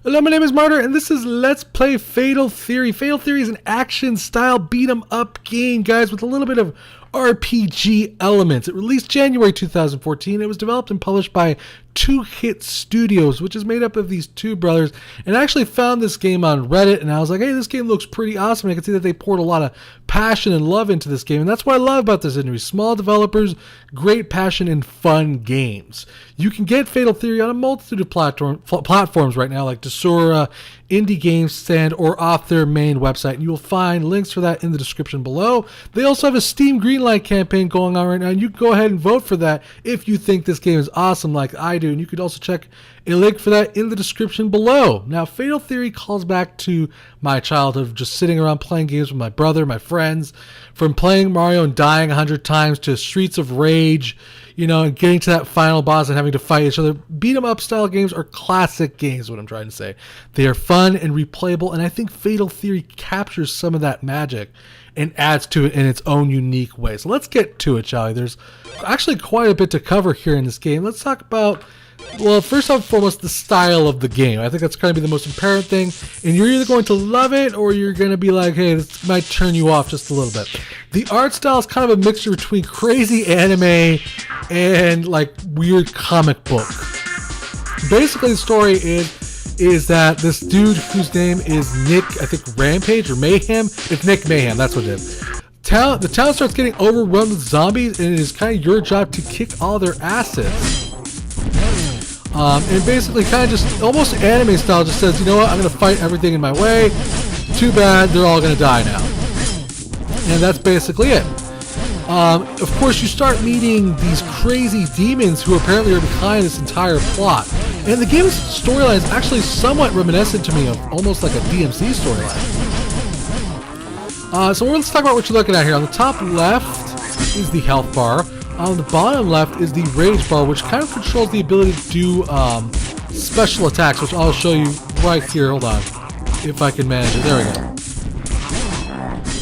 Hello, my name is Martyr, and this is Let's Play Fatal Theory. Fatal Theory is an action-style beat-em-up game, guys, with a little bit of RPG elements. It released January 2014. It was developed and published by Two Hit Studios, which is made up of these two brothers. And I actually found this game on Reddit, and I was like, hey, this game looks pretty awesome. I can see that they poured a lot of passion and love into this game, and that's what I love about this industry. Small developers, great passion, and fun games. You can get Fatal Theory on a multitude of platforms right now, like Desura, Indie Game Stand, or off their main website, and you will find links for that in the description below. They also have a Steam Greenlight campaign going on right now, and you can go ahead and vote for that if you think this game is awesome like I do, and you could also check a link for that in the description below. Now, Fatal Theory calls back to my childhood of just sitting around playing games with my brother, my friends, from playing Mario and dying 100 times to Streets of Rage, you know, and getting to that final boss and having to fight each other. Beat 'em up style games are classic games, what I'm trying to say. They are fun and replayable, and I think Fatal Theory captures some of that magic and adds to it in its own unique way. So let's get to it, shall we? There's actually quite a bit to cover here in this game. Let's talk about, well, first and foremost, the style of the game. I think that's going to be the most apparent thing, and you're either going to love it or you're going to be like, hey, this might turn you off just a little bit. The art style is kind of a mixture between crazy anime and like weird comic book. Basically, the story is that this dude whose name is Nick, I think Rampage or Mayhem, it's Nick Mayhem, that's what it is. The town starts getting overrun with zombies, and it is kind of your job to kick all their asses. And basically kind of just almost anime style, just says, you know what, I'm going to fight everything in my way. Too bad, they're all going to die now. And that's basically it. Of course, you start meeting these crazy demons who apparently are behind this entire plot. And the game's storyline is actually somewhat reminiscent to me of almost like a DMC storyline. So let's talk about what you're looking at here. On the top left is the health bar. On the bottom left is the rage bar, which kind of controls the ability to do special attacks, which I'll show you right here. Hold on, if I can manage it. There we go.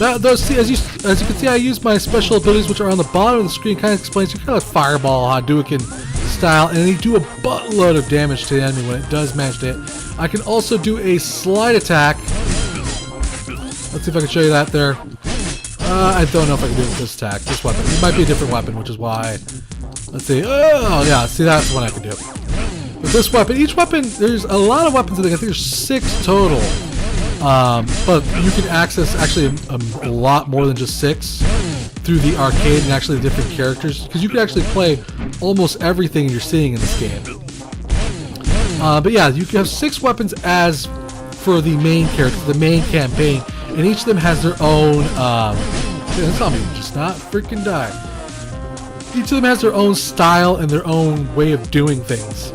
As you can see, I use my special abilities, which are on the bottom of the screen. Kind of explains you kind of like fireball, Hadouken style, and they do a buttload of damage to the enemy when it does manage to hit. I can also do a slide attack. Let's see if I can show you that there. I don't know if I can do it with this attack, this weapon. It might be a different weapon, which is why. Let's see. Oh, yeah, see, that's the one I can do. With this weapon, each weapon, there's a lot of weapons in there. I think there's 6 total. But you can access actually a lot more than just 6 through the arcade and actually the different characters, because you can actually play almost everything you're seeing in this game. But yeah, you can have 6 weapons as for the main character, the main campaign, and each of them has their own, this zombie just not freaking die. Each of them has their own style and their own way of doing things.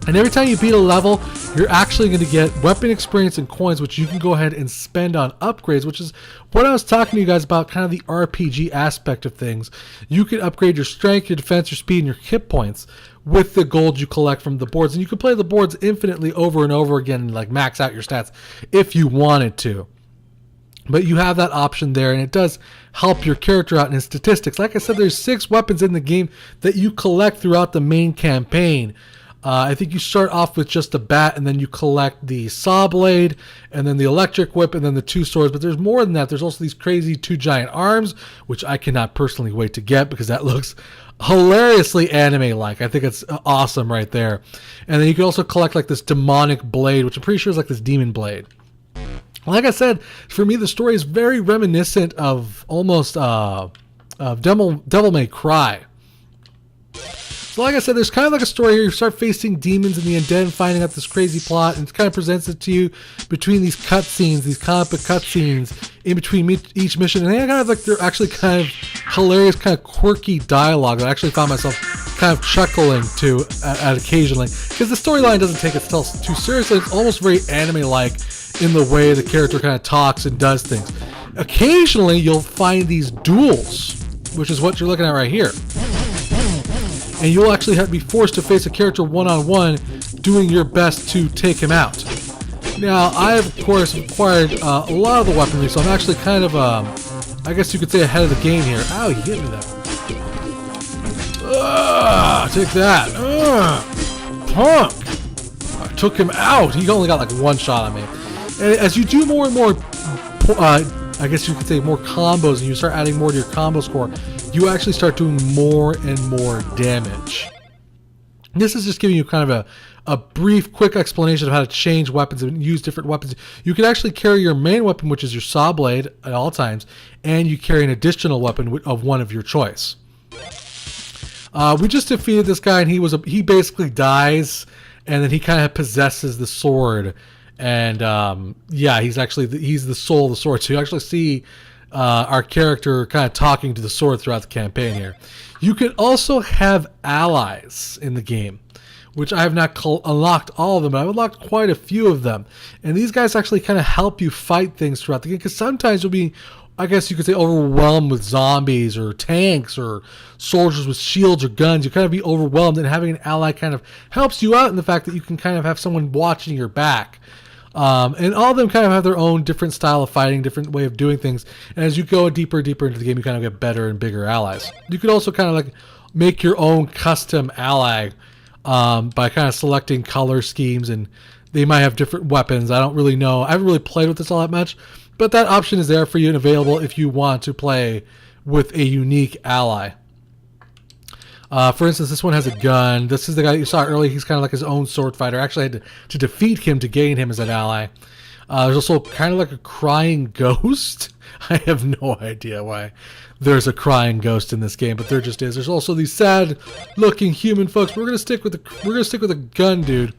And every time you beat a level, you're actually going to get weapon experience and coins, which you can go ahead and spend on upgrades, which is what I was talking to you guys about, kind of the RPG aspect of things. You can upgrade your strength, your defense, your speed, and your hit points with the gold you collect from the boards. And you can play the boards infinitely over and over again and like max out your stats if you wanted to. But you have that option there, and it does help your character out in his statistics. Like I said, there's 6 weapons in the game that you collect throughout the main campaign. I think you start off with just a bat, and then you collect the saw blade, and then the electric whip, and then the 2 swords. But there's more than that. There's also these crazy 2 giant arms, which I cannot personally wait to get because that looks hilariously anime-like. I think it's awesome right there. And then you can also collect like this demonic blade, which I'm pretty sure is like this demon blade. Like I said, for me, the story is very reminiscent of almost Devil May Cry. So like I said, there's kind of like a story here. You start facing demons and the undead and finding out this crazy plot, and it kind of presents it to you between these cutscenes, these comic book cutscenes in between each mission. And they kind of like, they're actually kind of hilarious, kind of quirky dialogue that I actually found myself kind of chuckling to at occasionally, because the storyline doesn't take itself too seriously. It's almost very anime-like in the way the character kind of talks and does things. Occasionally, you'll find these duels, which is what you're looking at right here. And you'll actually have to be forced to face a character one-on-one, doing your best to take him out. Now, I have, of course, acquired a lot of the weaponry, so I'm actually kind of, I guess you could say, ahead of the game here. Ow, you hit me there. Take that. Punk! took him out. He only got like one shot on me. And as you do more and more, I guess you could say more combos, and you start adding more to your combo score, you actually start doing more and more damage. This is just giving you kind of a brief, quick explanation of how to change weapons and use different weapons. You can actually carry your main weapon, which is your saw blade, at all times, and you carry an additional weapon of one of your choice. We just defeated this guy, and he basically dies, and then he kind of possesses the sword. And yeah, he's the soul of the sword. So you actually see our character kind of talking to the sword throughout the campaign here. You can also have allies in the game, which I have not unlocked all of them, but I've unlocked quite a few of them. And these guys actually kind of help you fight things throughout the game, because sometimes you'll be, I guess you could say, overwhelmed with zombies or tanks or soldiers with shields or guns. You kind of be overwhelmed, and having an ally kind of helps you out in the fact that you can kind of have someone watching your back. And all of them kind of have their own different style of fighting, different way of doing things. And as you go deeper and deeper into the game, you kind of get better and bigger allies. You could also kind of like make your own custom ally by kind of selecting color schemes, and they might have different weapons. I don't really know. I haven't really played with this all that much, but that option is there for you and available if you want to play with a unique ally. For instance, this one has a gun. This is the guy you saw earlier. He's kind of like his own sword fighter. I actually had to defeat him to gain him as an ally. There's also kind of like a crying ghost. I have no idea why there's a crying ghost in this game, but there just is. There's also these sad-looking human folks. We're gonna stick with the gun dude.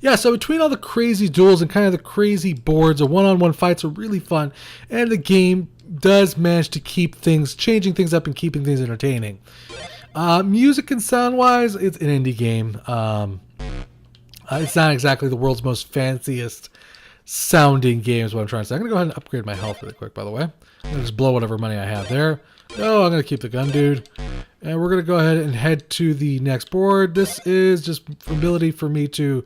Yeah, so between all the crazy duels and kind of the crazy boards, the one-on-one fights are really fun, and the game does manage to keep things, changing things up and keeping things entertaining. Music and sound-wise, it's an indie game. It's not exactly the world's most fanciest sounding game is what I'm trying to say. I'm going to go ahead and upgrade my health really quick, by the way. I'm going to just blow whatever money I have there. No, I'm going to keep the gun dude. And we're going to go ahead and head to the next board. This is just ability for me to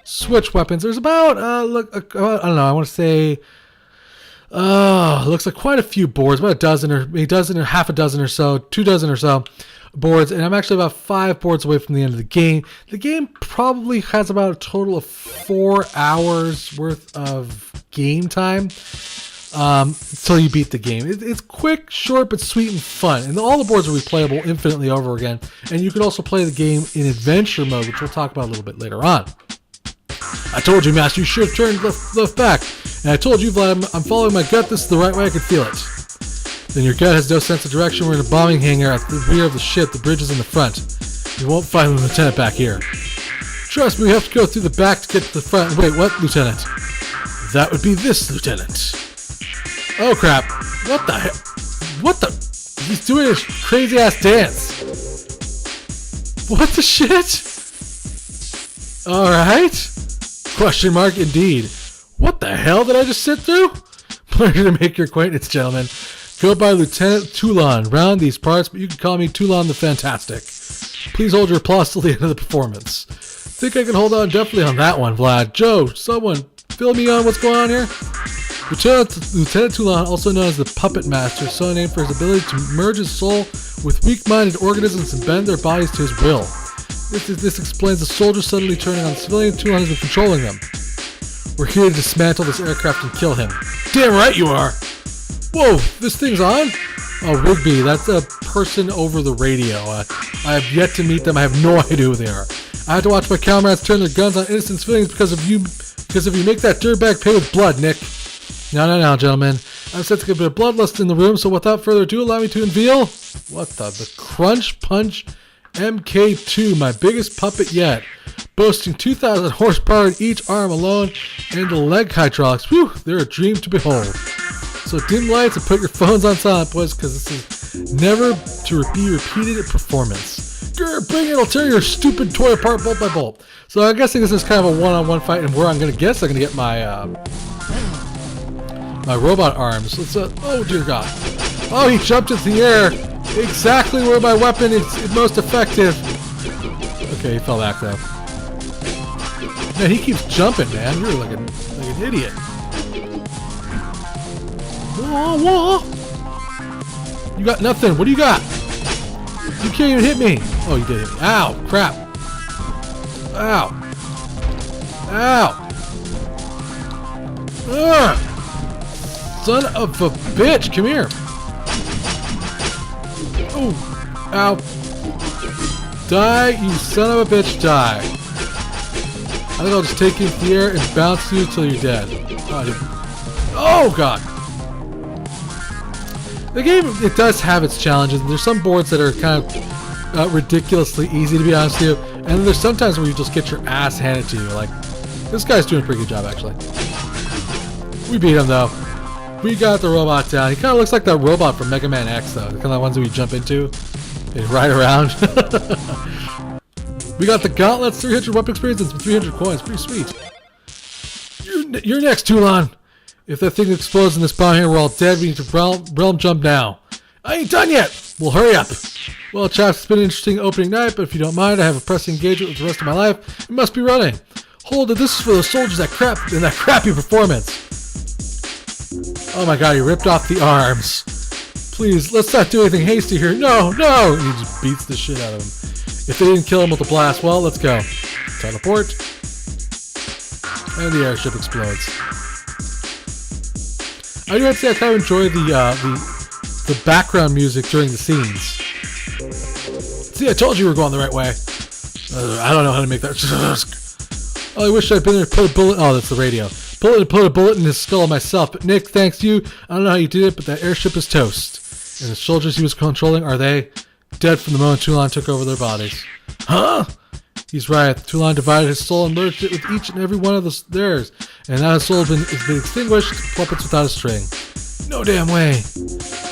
switch weapons. There's about, I don't know, I want to say, looks like quite a few boards, about a dozen or half a dozen or so, 2 dozen or so boards, and I'm actually about 5 boards away from the end of the game. The game probably has about a total of 4 hours worth of game time until you beat the game. It's quick, short, but sweet and fun, and all the boards are replayable infinitely over again. And you can also play the game in adventure mode, which we'll talk about a little bit later on. I told you, Master, you should have turned left back, and I told you, Vlad, I'm following my gut. This is the right way. I could feel it. Then your gut has no sense of direction. We're in a bombing hangar at the rear of the ship. The bridge is in the front. You won't find the lieutenant back here. Trust me, we have to go through the back to get to the front. Wait, what, Lieutenant? That would be this, Lieutenant. Oh, crap. What the hell? What the? He's doing a crazy-ass dance. What the shit? Alright. Question mark, indeed. What the hell did I just sit through? Pleasure to make your acquaintance, gentlemen. Go by Lieutenant Toulon. Round these parts, but you can call me Toulon the Fantastic. Please hold your applause till the end of the performance. Think I can hold on definitely on that one, Vlad. Joe, someone fill me on what's going on here? Lieutenant Toulon, also known as the Puppet Master, so named for his ability to merge his soul with weak-minded organisms and bend their bodies to his will. This explains the soldiers suddenly turning on civilian. Toulon has been controlling them. We're here to dismantle this aircraft and kill him. Damn right you are! Whoa, this thing's on? Oh, Rigby, that's a person over the radio. I have yet to meet them. I have no idea who they are. I have to watch my comrades turn their guns on innocent civilians because of you. Because if you make that dirtbag pay with blood, Nick. No, gentlemen. I've sensed a bit of bloodlust in the room, so without further ado, allow me to unveil the Crunch Punch MK2, my biggest puppet yet, boasting 2,000 horsepower in each arm alone, and the leg hydraulics. Whew, they're a dream to behold. So dim lights and put your phones on silent, boys, because this is never to be repeated performance. Grr, bring it! I'll tear your stupid toy apart bolt by bolt. So I'm guessing this is kind of a one-on-one fight, and where I'm going to get my my robot arms. Let's oh dear God! Oh, he jumped into the air, exactly where my weapon is most effective. Okay, he fell back though. Man, he keeps jumping, man. You're like an idiot. Whoa. You got nothing. What do you got? You can't even hit me. Oh, you did hit me. Ow, crap. Ow. Ow! Ugh! Son of a bitch! Come here! Oh! Ow! Die, you son of a bitch, die! I think I'll just take you into the air and bounce you until you're dead. Oh, God! The game, it does have its challenges. There's some boards that are kind of ridiculously easy, to be honest with you. And there's sometimes where you just get your ass handed to you. Like, this guy's doing a pretty good job, actually. We beat him, though. We got the robot down. He kind of looks like that robot from Mega Man X, though. The kind of ones that we jump into and ride around. We got the gauntlets, 300 weapon experience, and some 300 coins. Pretty sweet. You're next, Toulon. If that thing explodes in this bomb here, we're all dead. We need to realm jump now. I ain't done yet. Well, hurry up. Well, chaps, it's been an interesting opening night, but if you don't mind, I have a pressing engagement with the rest of my life. We must be running. Hold it. This is for those soldiers that crappy performance. Oh my God, he ripped off the arms. Please, let's not do anything hasty here. No, no. And he just beats the shit out of him. If they didn't kill him with the blast, well, let's go. Teleport. And the airship explodes. I do have to say I kind of enjoy the background music during the scenes. See, I told you we were going the right way. I don't know how to make that. Oh, I wish I'd been there to put a bullet. Oh, that's the radio. Put a bullet in his skull myself. But Nick, thanks to you. I don't know how you did it, but that airship is toast. And the soldiers he was controlling, are they dead from the moment Toulon took over their bodies? Huh? He's right. Toulon divided his soul and merged it with each and every one of theirs. And now his soul has been extinguished, puppets without a string. No damn way.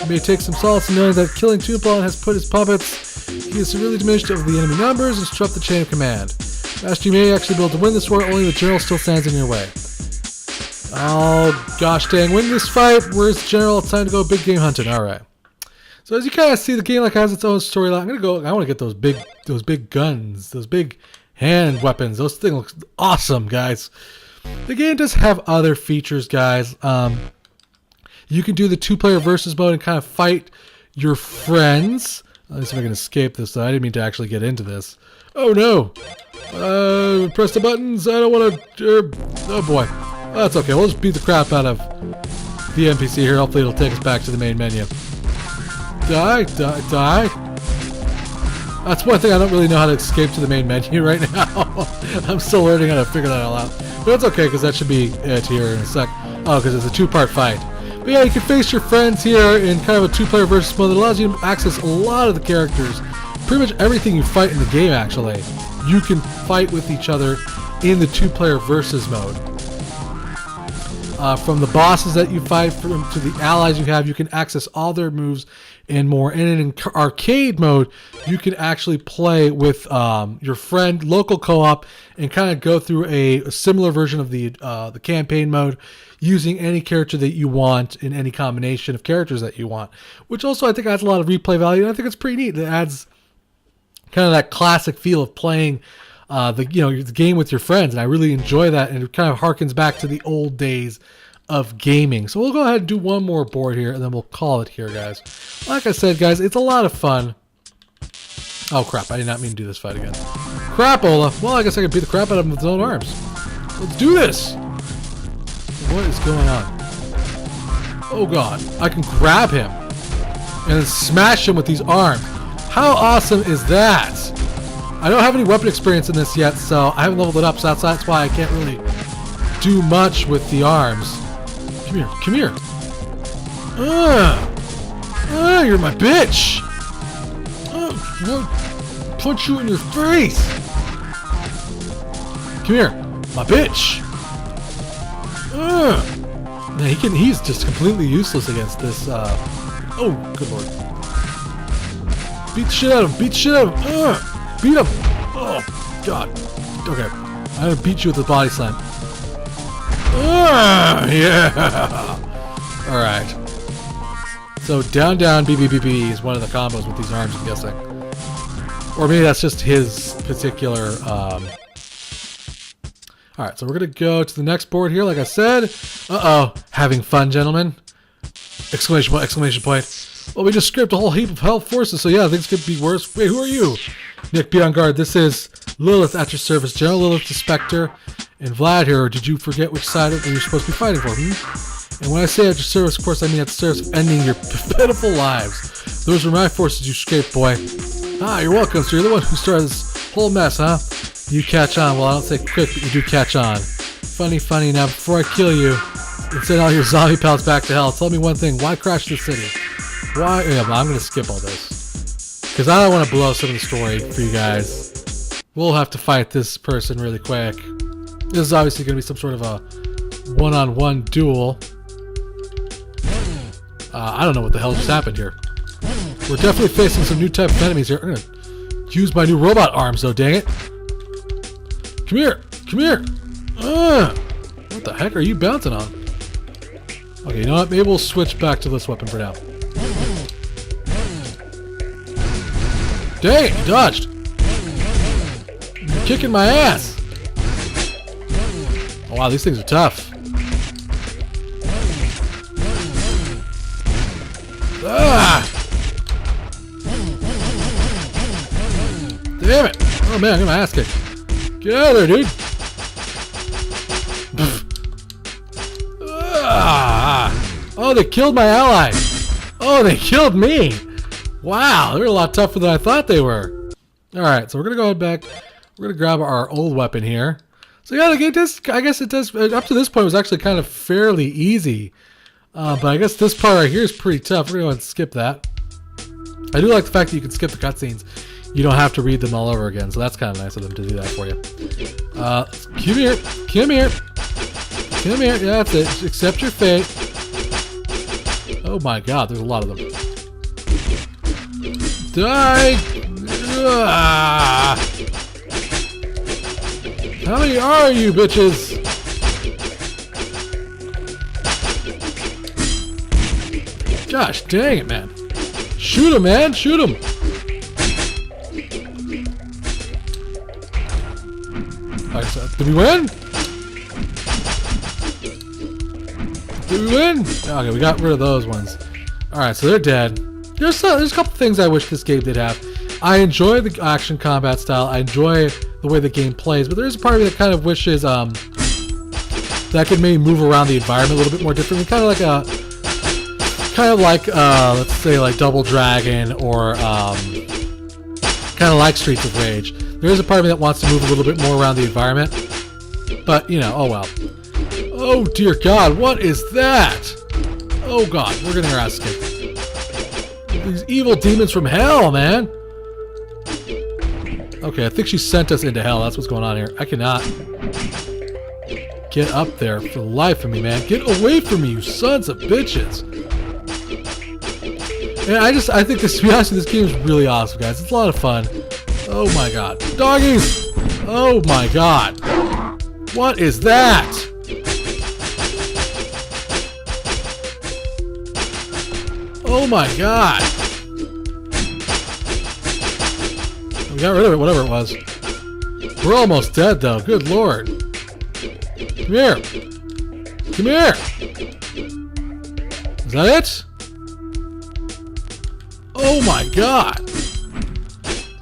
You may take some solace in knowing that killing Toulon has put his puppets. He is severely diminished over the enemy numbers and disrupt the chain of command. Master, you may actually be able to win this war, only the general still stands in your way. Oh, gosh dang. Win this fight. Where's the general? It's time to go big game hunting. Alright. So as you kind of see, the game has its own storyline. I want to get those big guns, those big hand weapons. Those things look awesome, guys. The game does have other features, guys. You can do the 2-player versus mode and kind of fight your friends. Let me see if I can escape this, though. I didn't mean to actually get into this. Oh, no. Press the buttons. I don't want to... oh, boy. That's okay. We'll just beat the crap out of the NPC here. Hopefully it'll take us back to the main menu. Die, die, die. That's one thing I don't really know how to escape to the main menu right now. I'm still learning how to figure that all out. But it's okay, because that should be it here in a sec. Oh, because it's a 2-part fight. But yeah, you can face your friends here in kind of a 2-player versus mode that allows you to access a lot of the characters. Pretty much everything you fight in the game, actually. You can fight with each other in the 2-player versus mode. From the bosses that you fight to the allies you have, you can access all their moves and more. And in arcade mode, you can actually play with your friend, local co-op, and kind of go through a similar version of the campaign mode using any character that you want in any combination of characters that you want. Which also I think adds a lot of replay value, and I think it's pretty neat. It adds kind of that classic feel of playing the game with your friends, and I really enjoy that, and it kind of harkens back to the old days of gaming. So we'll go ahead and do one more board here, and then we'll call it here, guys. Like I said, guys, it's a lot of fun. Oh crap, I did not mean to do this fight again. Crapola. Well, I guess I can beat the crap out of him with his own arms. Let's do this. What is going on? Oh god, I can grab him and then smash him with these arms. How awesome is that? I don't have any weapon experience in this yet, so I haven't leveled it up, so that's why I can't really do much with the arms. Come here, come here. You're my bitch. I'll punch you in your face. Come here, my bitch. Man, he's just completely useless against this. Oh, good lord. Beat the shit out of him, beat the shit out of him. Beat him! Oh, God. Okay. I'm gonna beat you with the body slam. Yeah! Alright. So, down, down, B, B, B, B is one of the combos with these arms, I'm guessing. Or maybe that's just his particular, Alright, so we're gonna go to the next board here, like I said. Uh-oh. Having fun, gentlemen? Exclamation point, exclamation point. Well, we just scraped a whole heap of health forces, so yeah, things could be worse. Wait, who are you? Nick, be on guard. This is Lilith at your service. General Lilith the Spectre. And Vlad here, did you forget which side you're supposed to be fighting for? And when I say at your service, of course, I mean at the service of ending your pitiful lives. Those were my forces, you scrape boy. Ah, you're welcome, so you're the one who started this whole mess, huh? You catch on. Well, I don't say quick, but you do catch on. Funny. Now, before I kill you and send all your zombie pals back to hell, tell me one thing. Why crash the city? Why? Yeah, I'm going to skip all this. Because I don't want to blow up some of the story for you guys. We'll have to fight this person really quick. This is obviously going to be some sort of a one-on-one duel. I don't know what the hell just happened here. We're definitely facing some new type of enemies here. I'm going to use my new robot arms, though, dang it. Come here. What the heck are you bouncing on? Okay, you know what? Maybe we'll switch back to this weapon for now. Dang it, you dodged. You're kicking my ass. Oh, wow, these things are tough. Ah! Damn it! Oh man, I'm gonna ass kick. Get out of there, dude! Ah! Oh, they killed my ally! Oh, they killed me! Wow, they're a lot tougher than I thought they were. Alright, so we're gonna go ahead back. We're gonna grab our old weapon here. So yeah, I guess it does. Up to this point, it was actually kind of fairly easy. But I guess this part right here is pretty tough. We're going to go ahead and skip that. I do like the fact that you can skip the cutscenes. You don't have to read them all over again. So that's kind of nice of them to do that for you. Come here. Yeah, that's it. Accept your fate. Oh my god, there's a lot of them. Die! Ah! How many are you, bitches? Gosh dang it, man. Shoot him, man. Shoot him. Alright, so did we win? Did we win? Okay, we got rid of those ones. Alright, so they're dead. There's a couple things I wish this game did have. I enjoy the action combat style. I enjoy the way the game plays, but there's a part of me that kind of wishes that I could maybe move around the environment a little bit more differently. Kind of like let's say like Double Dragon or kind of like Streets of Rage. There is a part of me that wants to move a little bit more around the environment, but you know, oh well. Oh dear God, what is that? Oh God, we're getting our ass kicked. These evil demons from hell, man. Okay, I think she sent us into hell. That's what's going on here. I cannot get up there for the life of me, man. Get away from me, you sons of bitches. And I think this, to be honest with you, this game is really awesome, guys. It's a lot of fun. Oh my god. Doggies! Oh my god. What is that? Oh my god. We got rid of it, whatever it was. We're almost dead, though. Good lord. Come here. Come here. Is that it? Oh my god.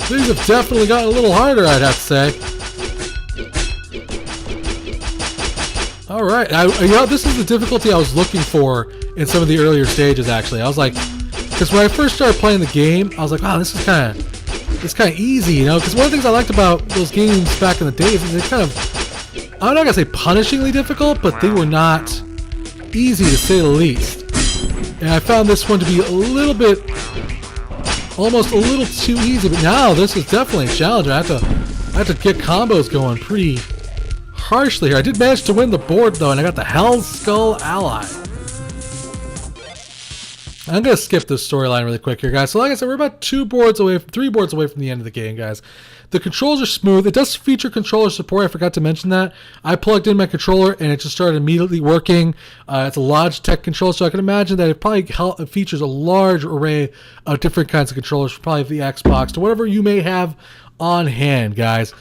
Things have definitely gotten a little harder, I'd have to say. Alright. You know, this is the difficulty I was looking for in some of the earlier stages, actually. I was like, because when I first started playing the game, I was like, wow, this is kind of easy, you know? Because one of the things I liked about those games back in the days is they kind of, I'm not going to say punishingly difficult, but they were not easy to say the least. And I found this one to be a little bit, almost a little too easy, but now this is definitely a challenge. I have to get combos going pretty harshly here. I did manage to win the board though, and I got the Hell Skull Ally. I'm going to skip this storyline really quick here, guys. So like I said, we're about 3 boards away from the end of the game, guys. The controls are smooth. It does feature controller support. I forgot to mention that. I plugged in my controller, and it just started immediately working. It's a Logitech controller, so I can imagine that it probably features a large array of different kinds of controllers, probably the Xbox, to whatever you may have on hand, guys.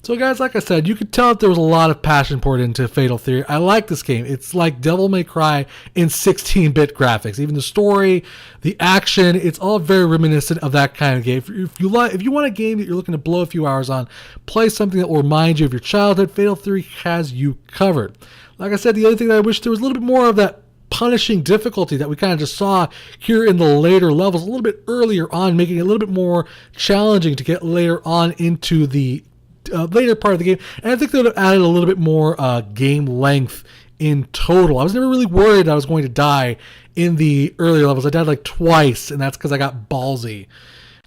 So guys, like I said, you could tell that there was a lot of passion poured into Fatal Theory. I like this game. It's like Devil May Cry in 16-bit graphics. Even the story, the action, it's all very reminiscent of that kind of game. If you want a game that you're looking to blow a few hours on, play something that will remind you of your childhood, Fatal Theory has you covered. Like I said, the other thing that I wish there was a little bit more of that punishing difficulty that we kind of just saw here in the later levels, a little bit earlier on, making it a little bit more challenging to get later on into the later part of the game. And I think they would have added a little bit more game length in total. I was never really worried I was going to die in the earlier levels. I died like twice, and that's because I got ballsy.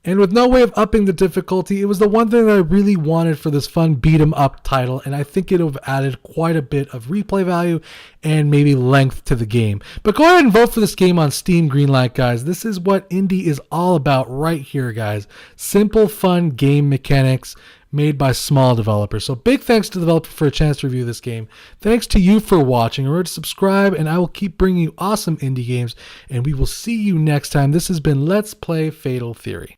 And with no way of upping the difficulty, it was the one thing that I really wanted for this fun beat-em-up title, and I think it would have added quite a bit of replay value and maybe length to the game. But go ahead and vote for this game on Steam Greenlight, guys. This is what indie is all about right here, guys. Simple, fun game mechanics made by small developers. So big thanks to the developer for a chance to review this game. Thanks to you for watching. Remember to subscribe, and I will keep bringing you awesome indie games, and we will see you next time. This has been Let's Play Fatal Theory.